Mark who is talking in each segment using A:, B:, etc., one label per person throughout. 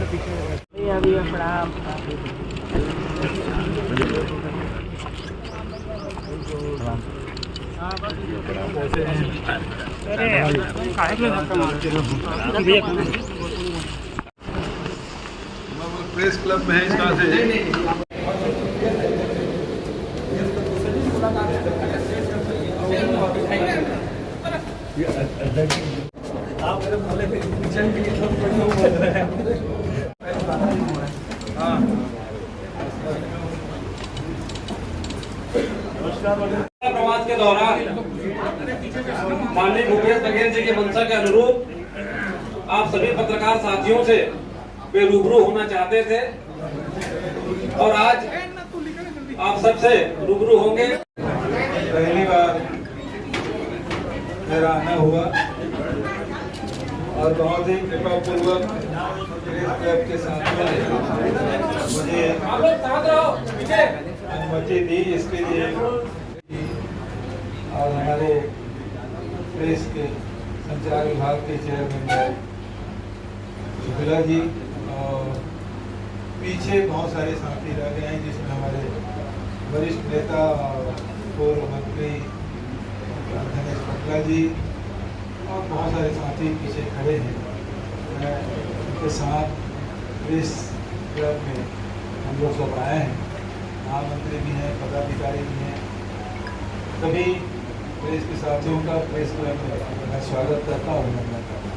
A: Press club में है इस तरह से।
B: प्रवास के दौरान माननीय भूपेश बघेल जी के मंशा के अनुरूप आप सभी पत्रकार साथियों से वे रूबरू होना चाहते थे और आज आप सबसे रूबरू होंगे।
A: पहली बार मेरा आना हुआ और बहुत ही कृपापूर्वक क्लब के साथ मुझे अनुमति दी इसके लिए और हमारे प्रेस के संचार विभाग के चेयरमैन शुक्ला जी और पीछे बहुत सारे साथी रह गए हैं जिसमें हमारे वरिष्ठ नेता और पूर्व मंत्री धनेश पटला जी और बहुत सारे साथी पीछे खड़े हैं। मैं उनके साथ प्रेस क्लब में हम लोग सब आए हैं। महामंत्री भी हैं, पदाधिकारी भी हैं। सभी प्रेस के साथियों का प्रेस क्लब में मैं स्वागत करता हूँ, अभिनंदन करता हूँ।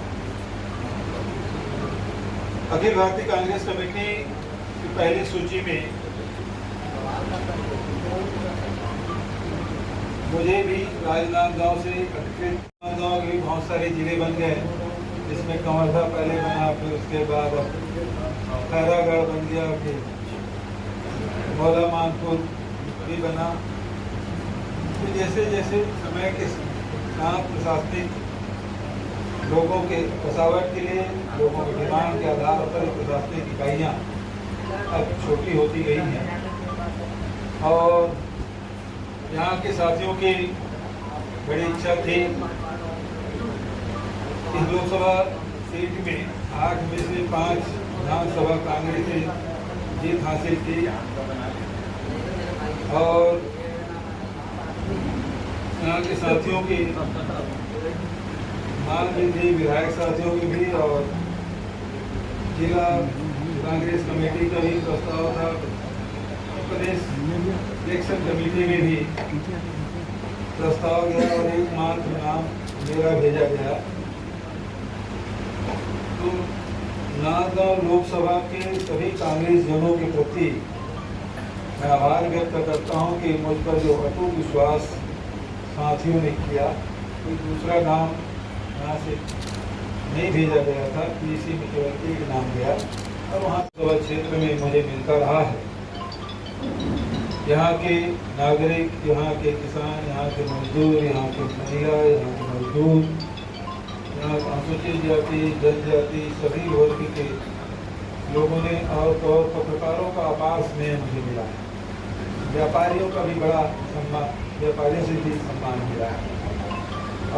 A: अखिल भारतीय कांग्रेस कमेटी की पहली सूची में मुझे भी राजनांदगांव से राजनांदगांव के बहुत सारे जिले बन गए, जिसमें कंवरधा पहले बना, फिर उसके बाद खैरागढ़ बन गया, फिर मौला मानपुर भी बना। फिर जैसे जैसे समय के साथ प्रशासनिक लोगों के बसावट के लिए लोगों की डिमांड के आधार पर प्रशासनिक इकाइयाँ अब छोटी होती गई हैं और यहाँ के साथियों की बड़ी इच्छा थी इस लोकसभा सीट में 8 में से 5 विधानसभा कांग्रेस ने जीत हासिल की और यहाँ के साथियों की मांग भी थी, विधायक साथियों की भी और जिला कांग्रेस कमेटी का भी प्रस्ताव था, प्रदेश इलेक्शन कमेटी में भी प्रस्ताव गया और एक मात्र नाम मेरा भेजा गया। तो नांदगांव लोकसभा के सभी कांग्रेस जनों के प्रति मैं आभार व्यक्त करता हूं कि मुझ पर जो अटूट विश्वास साथियों ने किया, कोई दूसरा नाम यहाँ से नहीं भेजा गया था, पीसी में केवल एक नाम गया और वहाँ सभा क्षेत्र में मुझे मिलता रहा है। यहाँ के नागरिक, यहाँ के किसान, यहाँ के मजदूर, यहाँ की महिला, यहाँ के मजदूर, यहाँ अनुसूचित जाति, जनजाति, सभी वर्ग के लोगों ने और पत्रकारों का अपार स्नेह मुझे मिला है। व्यापारियों का भी बड़ा सम्मान, व्यापारियों से भी सम्मान मिला है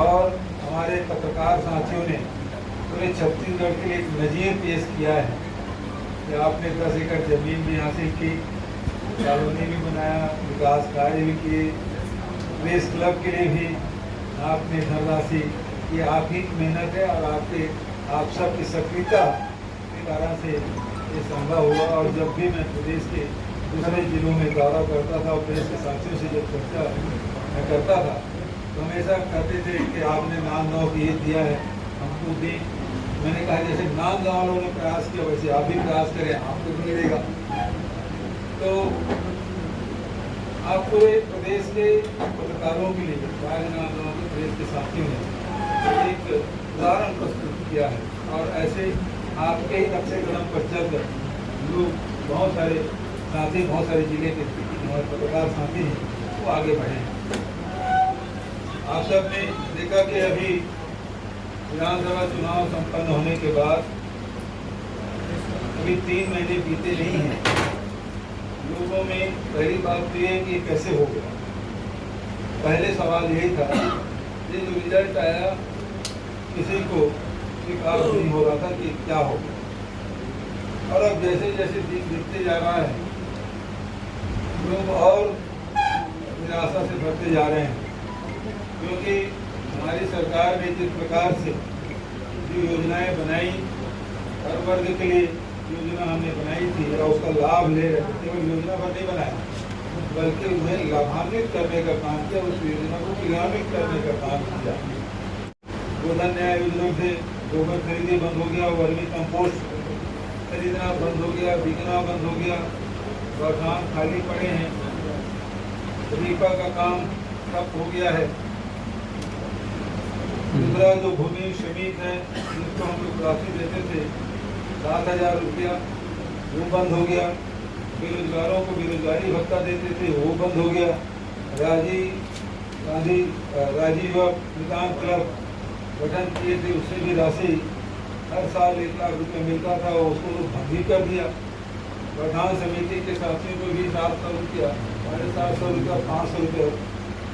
A: और हमारे पत्रकार साथियों ने पूरे छत्तीसगढ़ के लिए एक नज़ीर पेश किया है कि आपने 10 एकड़ जमीन भी हासिल की, कॉलोनी भी बनाया, विकास कार्य भी किए, प्रेस क्लब के लिए भी आपने धनराशि, ये आप ही की मेहनत है और आप सब की सक्रियता के कारण से ये संभव हुआ। और जब भी मैं प्रदेश के दूसरे जिलों में दौरा करता था और प्रेस के साथियों से जब चर्चा मैं करता था तो हमेशा कहते थे कि आपने नांदगांव की ये दिया है, हमको दी। मैंने कहा जैसे नांदगांव वालों ने प्रयास किया वैसे आप भी प्रयास करें, आपको भी मिलेगा। तो आप पूरे प्रदेश के पत्रकारों के लिए राजनांदगांव के प्रदेश के साथियों ने एक उदाहरण प्रस्तुत किया है और ऐसे आपके ही नक्शे कदम पर चलकर लोग बहुत सारे साथी, बहुत सारे जिले के हमारे पत्रकार साथी हैं वो आगे बढ़े हैं। आप सब ने देखा कि अभी विधानसभा चुनाव संपन्न होने के बाद अभी 3 महीने बीते नहीं हैं। लोगों में पहली बात तो ये कि कैसे हो गया। पहले सवाल यही था, ये जो रिजल्ट आया किसी को स्वीकार नहीं हो रहा था कि क्या हो गया। और अब जैसे जैसे दिन बीतते जा रहा है लोग और निराशा से भरते जा रहे हैं, क्योंकि हमारी सरकार ने जिस प्रकार से जो योजनाएं बनाई, हर वर्ग के लिए योजना हमने बनाई थी और उसका लाभ ले रहे थे, केवल योजना पर नहीं बनाया बल्कि उन्हें लाभान्वित करने का काम किया, उस योजना को क्रियान्वित करने का काम किया। गोधन न्याय योजना से गोबर खरीदी बंद हो गया, वर्मी कंपोस्ट खरीदना बंद हो गया, बिकना बंद हो गया, गौठान खाली पड़े हैं, रीपा का काम ठप हो गया है। दूसरा जो भूमि श्रमिक है जिसको हम लोग राशि देते थे 7,000 रुपया, वो बंद हो गया। बेरोजगारों को बेरोजगारी भत्ता देते थे, वो बंद हो गया। राजीव विकास क्लब गठन किए थे, उससे भी राशि हर साल 1 लाख रुपये मिलता था, उसको तो भंग ही कर दिया। गठन समिति के साथियों को भी 700 रुपया, 750 रुपया, 500 रुपये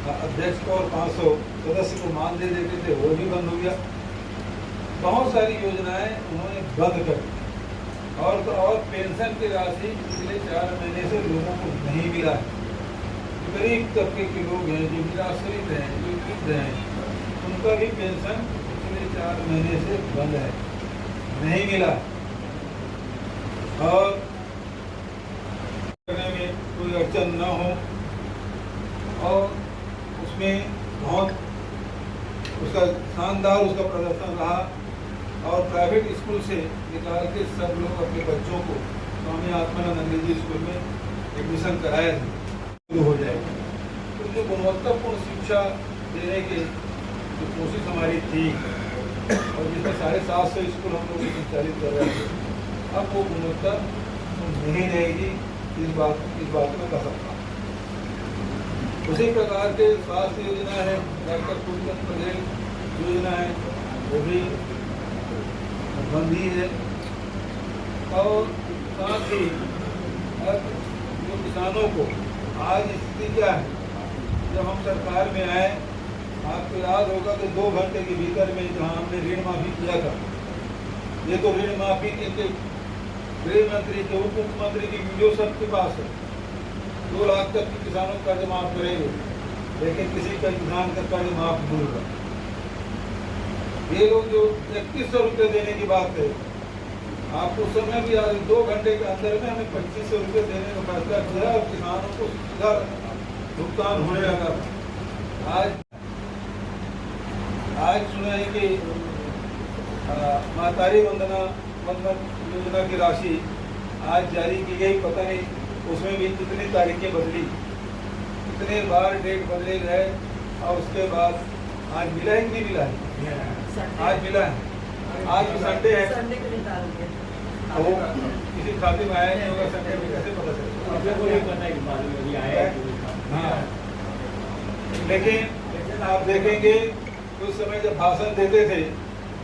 A: अध्यक्ष को और 500 सदस्य को मान दे देते थे, वो भी बंद हो गया। बहुत सारी योजनाएं उन्होंने बंद कर दी। और पेंशन की राशि पिछले 4 महीने से लोगों को नहीं मिला है। गरीब तबके के लोग हैं, जो निराश्रित हैं, जो वृद्ध हैं, उनका भी पेंशन पिछले 4 महीने से बंद है, नहीं मिला। और करने में कोई अड़चन न हो और उसमें बहुत उसका शानदार उसका प्रदर्शन रहा। और प्राइवेट स्कूल से निकाल के सब लोग अपने बच्चों को स्वामी आत्मानंद अंग्रेजी स्कूल में एडमिशन कराया शुरू हो जाएगा। तो जो गुणवत्तापूर्ण शिक्षा देने की जो कोशिश हमारी थी और जिसमें 750 स्कूल हम लोग संचालित कर रहे थे, अब वो गुणवत्ता नहीं रहेगी, इस बात में कह सकता हूँ। उसी प्रकार के स्वास्थ्य योजना है, डॉक्टर कुलचंद पटेल योजना है, वो भी बंद ही है। और साथ ही अब जो किसानों को आज स्थिति क्या है, जब हम सरकार में आए, आपको याद होगा कि 2 घंटे के भीतर में जहाँ हमने ऋण माफी किया था, ये तो ऋण माफी के गृह मंत्री के उप मुख्यमंत्री की वीडियो सबके पास है। 2 लाख तक के किसानों का कर्ज माफ करेंगे, लेकिन किसी का किसान का कर्ज माफ नहीं होगा। ये लोग जो 3100 रुपये देने की बात है, आपको समय भी याद, 2 घंटे के अंदर में हमें 2500 रुपये देने का फैसला किया और किसानों को सीधा भुगतान होने लगा। आज सुना है कि मातारी वंदना योजना की राशि आज जारी की गई, पता नहीं उसमें भी कितनी तारीखें बदली, कितने बार डेट बदले गए और उसके बाद आज मिला ही नहीं मिला है। आज मिला है, आज भी संडे है, वो किसी खाते में आया नहीं होगा, संडे में कैसे पता चलेगा? हाँ, लेकिन आप देखेंगे उस समय जब भाषण देते थे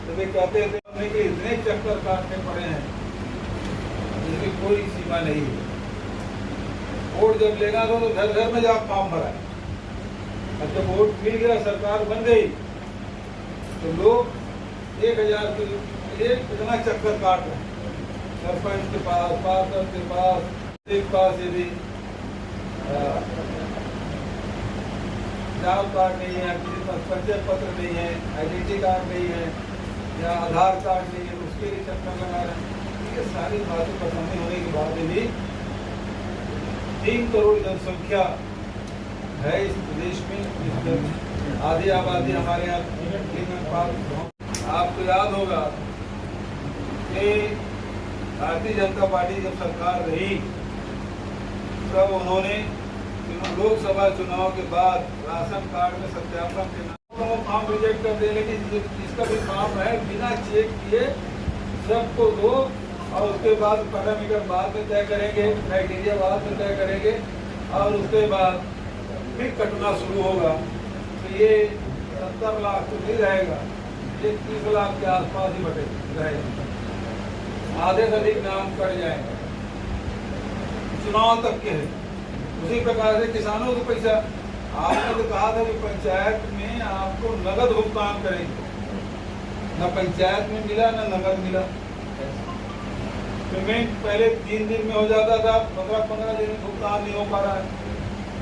A: तो वे कहते थे हमने कि इतने चक्कर काटने पड़े हैं जिसकी कोई सीमा नहीं है। वोट जब लेना था तो घर घर में जाकर फॉर्म भरा, अब जब वोट मिल गया, सरकार बन गई, तो लोग 1000 के लिए कितना चक्कर काट रहे हैं, सरपंच के पास, पार्षद के पास, यदि जॉब कार्ड नहीं है, किसी के पास परिचय पत्र नहीं है, आइडेंटिटी कार्ड नहीं है या आधार कार्ड नहीं है, उसके लिए चक्कर लगा रहे हैं। ये सारी बातें पसंद होने के बाद भी 3 करोड़ जनसंख्या है इस प्रदेश में, आधी आबादी हमारे यहाँ। आपको याद होगा कि भारतीय जनता पार्टी जब सरकार रही तब उन्होंने लोकसभा चुनाव के बाद राशन कार्ड में सत्यापन के नाम वो फॉर्म रिजेक्ट कर दे, लेकिन जिसका भी फॉर्म है बिना चेक किए सबको दो और उसके बाद पैरामीटर बाद में तय करेंगे, क्राइटेरिया बाद में तय करेंगे और उसके बाद फिर कटना शुरू होगा। तो ये 70 लाख तो नहीं रहेगा, ये 30 लाख के आसपास ही बटे रहेगा, आधे से अधिक नाम कट जाएंगे, चुनाव तक के है। उसी प्रकार से किसानों को पैसा आपने तो कहा था कि पंचायत में आपको नगद भुगतान करेंगे, न पंचायत में मिला न नगद मिला। पेमेंट पहले 3 दिन में हो जाता था, 15-15 दिन में भुगतान नहीं हो पा रहा है।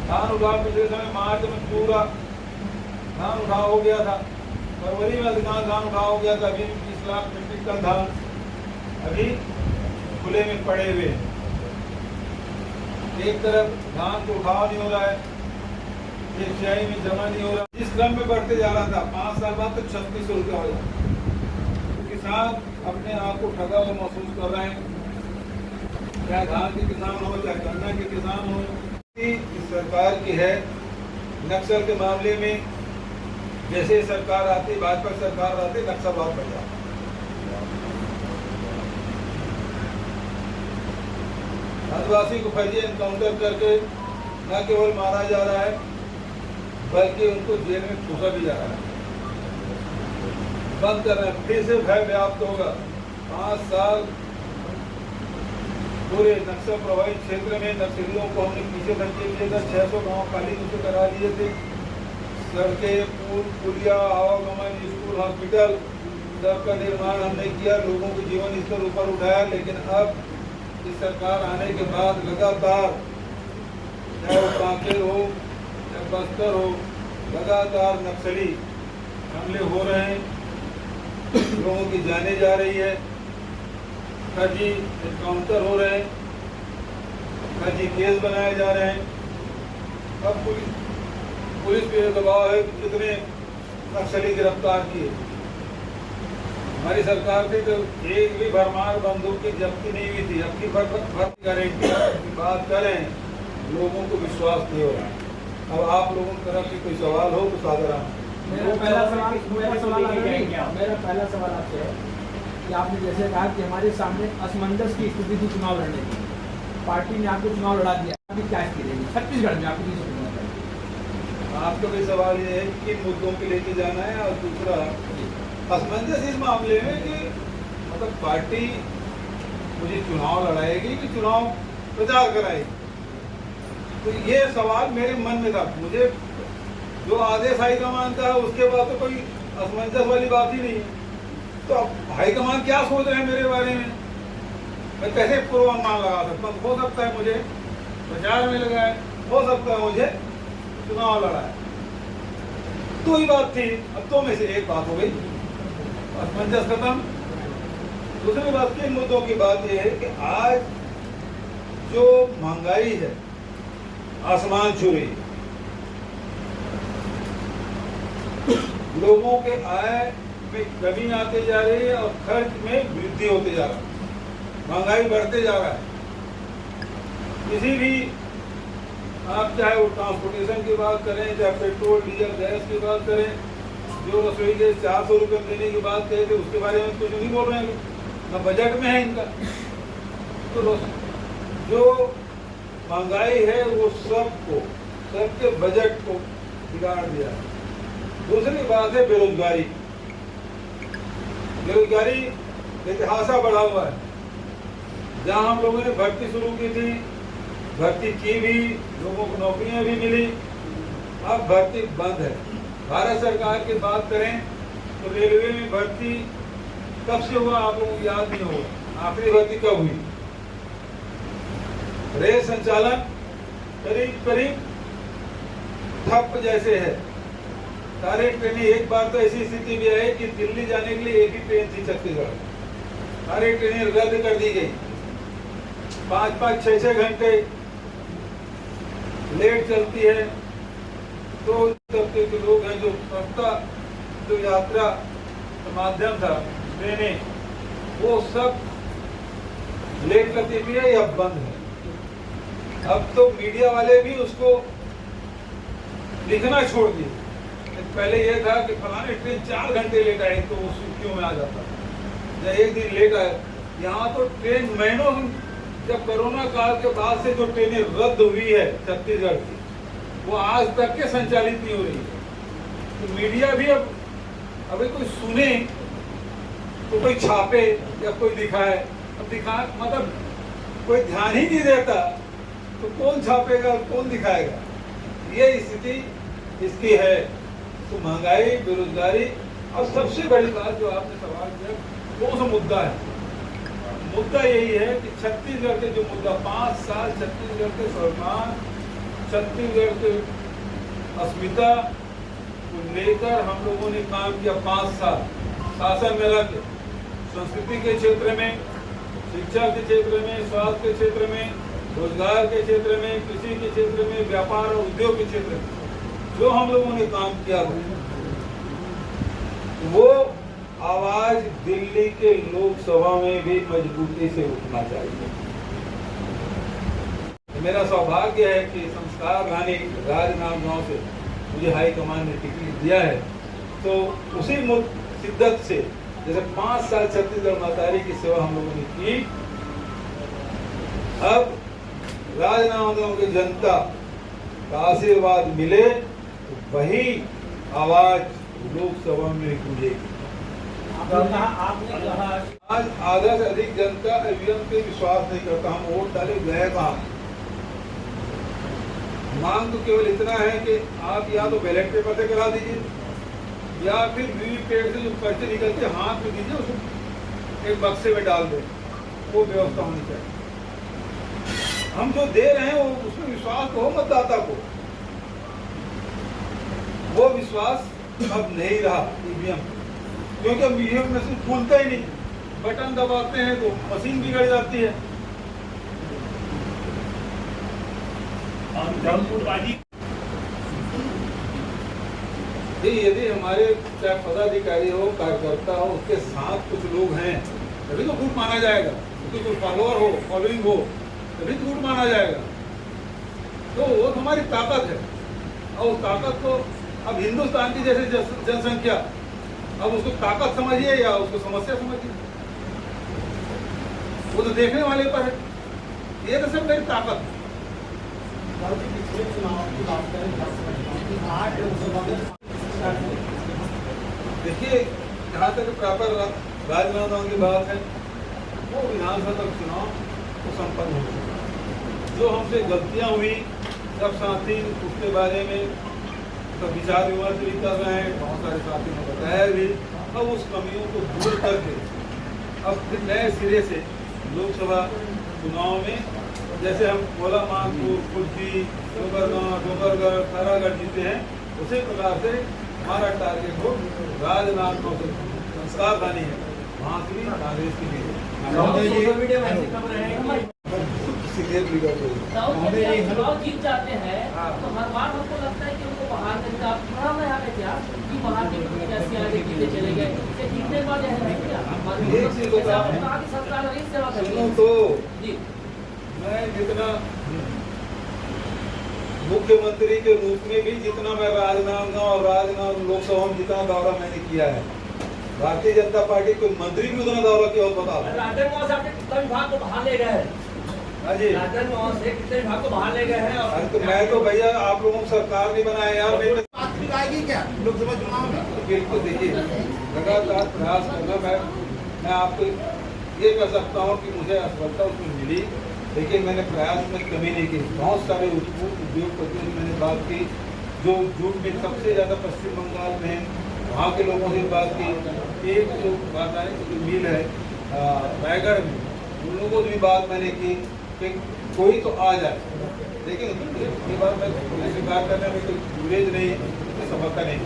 A: धान उठाव पिछले समय मार्च में पूरा धान उठाव हो गया था, फरवरी में अधिकांश धान उठाव हो गया था। अभी 20 लाख मीट्रिक टन धान अभी खुले में पड़े हुए हैं। एक तरफ धान को उठाव नहीं हो रहा है, एक सियाई में जमा नहीं हो रहा, जिस क्रम में बढ़ते जा रहा था 5 साल बाद तो 3600 रुपया हो जाता। तो किसान अपने आप को ठगा हुआ महसूस कर रहे हैं, चाहे धान के किसान हो चाहे गन्ना के किसान हो। इस सरकार की है नक्सल के मामले में, जैसे सरकार आती, भाजपा सरकार आती, नक्सलवाद बढ़ जाता। आदिवासी को फर्जी एनकाउंटर करके न केवल मारा जा रहा है बल्कि उनको जेल में ठूसा भी जा रहा है। बंद कर रहे हैं, फिर से भय व्याप्त होगा। 5 साल पूरे नक्सल प्रभावित क्षेत्र में नक्सलियों को हमने पीछे धकेल दिया था। 600 गाँव खाली उसे करा दिए थे। सड़कें, पुल, पुलिया, आवागमन, स्कूल, हॉस्पिटल सबका निर्माण हमने किया, लोगों के जीवन स्तर ऊपर उठाया। लेकिन अब इस सरकार आने के बाद लगातार, चाहे वो कांकेर हो चाहे बस्तर हो, लगातार नक्सली हमले हो रहे हैं, लोगों की जाने जा रही है, फर्जी एनकाउंटर हो रहे हैं, फर्जी केस बनाए जा रहे हैं। अब पुलिस पे दबाव है कि कितने नक्सली गिरफ्तार किए। हमारी सरकार थी तो एक भी भरमार बंदूक की जब्ती नहीं हुई थी। अब की भर्ती गारंटी की बात करें, लोगों को विश्वास नहीं हो रहा। अब आप लोगों की तरफ से कोई सवाल हो तो सादर
C: मेरा पहला सवाल आपसे है कि आपने जैसे कहा कि हमारे सामने असमंजस की स्थिति थी चुनाव लड़ने की, पार्टी ने आपको चुनाव लड़ा दिया, अभी क्या स्थिति रहेगी छत्तीसगढ़ में?
A: आपका भी सवाल ये है कि किन मुद्दों के लेके जाना है, और दूसरा असमंजस इस मामले में कि मतलब पार्टी मुझे चुनाव लड़ाएगी कि चुनाव प्रचार कराएगी। तो ये सवाल मेरे मन में था। मुझे जो आदेश हाईकमान का है उसके बाद तो कोई असमंजस वाली बात ही नहीं है। तो अब हाईकमान क्या सोच रहे हैं मेरे बारे में, मैं कैसे पूर्वानुमान लगा सकता हूँ? हो सकता है मुझे प्रचार में लगाए, हो सकता है मुझे चुनाव लड़ाए। तो ही बात थी। अब तो में से एक बात हो गई, असमंजस खत्म। दूसरी बात, किन मुद्दों की बात यह है कि आज जो महंगाई है आसमान छू रही है, लोगों के आय में कमी आते जा रही है और खर्च में वृद्धि होते जा रहा है, महंगाई बढ़ते जा रहा है। किसी भी आप चाहे वो ट्रांसपोर्टेशन की बात करें, चाहे पेट्रोल डीजल गैस की बात करें, जो रसोई गैस 400 रुपये देने की बात कहे थे उसके बारे में कुछ नहीं बोल रहे हैं, न बजट में है इनका। तो जो महंगाई है वो सबके बजट को बिगाड़ दिया। दूसरी बात है बेरोजगारी। बेरोजगारी बेतहाशा बढ़ा हुआ है। जहां हम लोगों ने भर्ती शुरू की थी, भर्ती की भी, लोगों को नौकरियां भी मिली, अब भर्ती बंद है। भारत सरकार की बात करें तो रेलवे में भर्ती कब से हुआ आप लोगों को याद नहीं होगा, आखिरी भर्ती कब हुई? रेल संचालन करीब ठप जैसे है। सारे ट्रेनें, एक बार तो ऐसी स्थिति भी आई कि दिल्ली जाने के लिए एक ही ट्रेन थी छत्तीसगढ़, सारी ट्रेनें रद्द कर दी गई। 5-5, 6-6 घंटे लेट चलती है। तो तबके के लोग हैं जो सस्ता जो यात्रा का माध्यम था ट्रेनें, वो सब लेट करती भी है या बंद है। अब तो मीडिया वाले भी उसको लिखना छोड़ दिए। पहले यह था कि फलाने ट्रेन 4 घंटे लेट आई तो वो सुर्खियों में आ जाता, या एक दिन लेट आए। यहाँ तो ट्रेन महीनों, जब कोरोना काल के बाद से जो ट्रेनें रद्द हुई है छत्तीसगढ़ की, वो आज तक के संचालित नहीं हो रही है। तो मीडिया भी अब अभी कोई सुने तो कोई छापे या कोई दिखाए, अब मतलब कोई ध्यान ही नहीं देता तो कौन छापेगा, कौन दिखाएगा? ये स्थिति इसकी है। तो महंगाई, बेरोजगारी, और सबसे बड़ी बात जो आपने सवाल किया, कौन सा मुद्दा है? मुद्दा यही है कि छत्तीसगढ़ के जो मुद्दा 5 साल छत्तीसगढ़ के स्वाभिमान, छत्तीसगढ़ के अस्मिता को लेकर हम लोगों ने काम किया। 5 साल शासन मिला के संस्कृति के क्षेत्र में, शिक्षा के क्षेत्र में, स्वास्थ्य के क्षेत्र में, रोजगार के क्षेत्र में, कृषि के क्षेत्र में, व्यापार और उद्योग के क्षेत्र में जो हम लोगों ने काम किया वो आवाज दिल्ली के लोकसभा में भी मजबूती से उठना चाहिए। मेरा सौभाग्य है कि संस्कार रानी राजनांदगांव से मुझे हाईकमान ने टिकट दिया है, तो उसी शिद्दत से जैसे 5 साल छत्तीसगढ़ मातारी की सेवा हम लोगों ने की, अब राजनांदगांव की जनता का आशीर्वाद मिले तो वही आवाज लोकसभा में गूंजेगी।
C: आपने कहा
A: आज आधा से अधिक जनता ईवीएम पे विश्वास नहीं करता। हम वोट डाले गए कहाँ? मांग तो केवल इतना है कि आप या तो बैलेट पेपर से करा दीजिए या फिर वीवीपैट से जो पर्चे निकलते हाथ में दीजिए, उसको एक बक्से में डाल दें। वो व्यवस्था होनी चाहिए। हम जो दे रहे हैं वो उसमें विश्वास हो मतदाता को, वो विश्वास अब नहीं रहा ईवीएम, क्योंकि अब ईवीएम मशीन खुलता ही नहीं, बटन दबाते हैं तो मशीन बिगड़ जाती है। यदि हमारे चाहे पदाधिकारी हो, कार्यकर्ता हो, उसके साथ कुछ लोग हैं तभी तो गुट माना जाएगा। उसके कोई फॉलोअर हो, फॉलोइंग हो, तभी तो गुट माना जाएगा। तो वो हमारी ताकत है, और उस ताकत को अब हिंदुस्तान की जैसे जनसंख्या, अब उसको ताकत समझिए या उसको समस्या समझिए, वो तो देखने वाले पर है। ये तो सब मेरी ताकत है। देखिए, जहाँ तक प्रॉपर राजनांदगांव की बात है, वो विधानसभा चुनाव तो संपन्न हो चुका। जो हमसे गलतियाँ हुई सब साथी उसके बारे में सब विचार विमर्श भी कर रहे हैं, बहुत सारे साथी ने बताया भी। अब उस कमियों को दूर करके अब फिर नए सिरे से लोकसभा चुनाव में जैसे हम गोला मानपुर, कुर्सी, डोंगरगढ़, खैरागढ़ जीते हैं, उसी प्रकार से हमारा टारगेट हो राजनांदगांव से संस्कार रानी है, वहाँ से भी कांग्रेस की भी
D: जीत जाते हैं तो हर बार हमको लगता है कि उनको बाहर का थोड़ा मैं यहाँ पे क्या कि बाहर के कैसे आगे जीते चले गए, जीतने के बाद सरकार नहीं सेवा करेगी।
A: तो
D: जी,
A: मैं जितना मुख्यमंत्री के रूप में भी जितना मैं राजनांदगांव और राजनांदगांव लोकसभा में जितना दौरा मैंने किया है, भारतीय जनता पार्टी कोई मंत्री भी उतना दौरा किया हो बता।
D: राजनांदगांव से आपने कितना विभाग को बाहर ले गए हैं?
A: हाँ जी,
D: राजनांदगांव से कितने विभाग को बाहर ले गए हैं? और
A: तो मैं तो भैया आप लोगों को सरकार नहीं बनाया यार, मैं
E: आएगी क्या लोकसभा चुनाव में?
A: बिल्कुल देखिए, लगातार प्रयास करना। मैं आपको ये कह सकता हूँ कि मुझे असफलता उसमें मिली, लेकिन मैंने प्रयास में कमी नहीं की। बहुत सारे उद्योगपतियों से मैंने बात की, जो जूट में सबसे ज़्यादा पश्चिम बंगाल में है, वहाँ के लोगों से बात की। एक जो बात आई जो मिल है रायगढ़ में, उन लोगों से भी बात मैंने की कि कोई तो आ जाए, लेकिन ये बात मैं स्वीकार करने में कोई गुरेज नहीं, सफलता नहीं।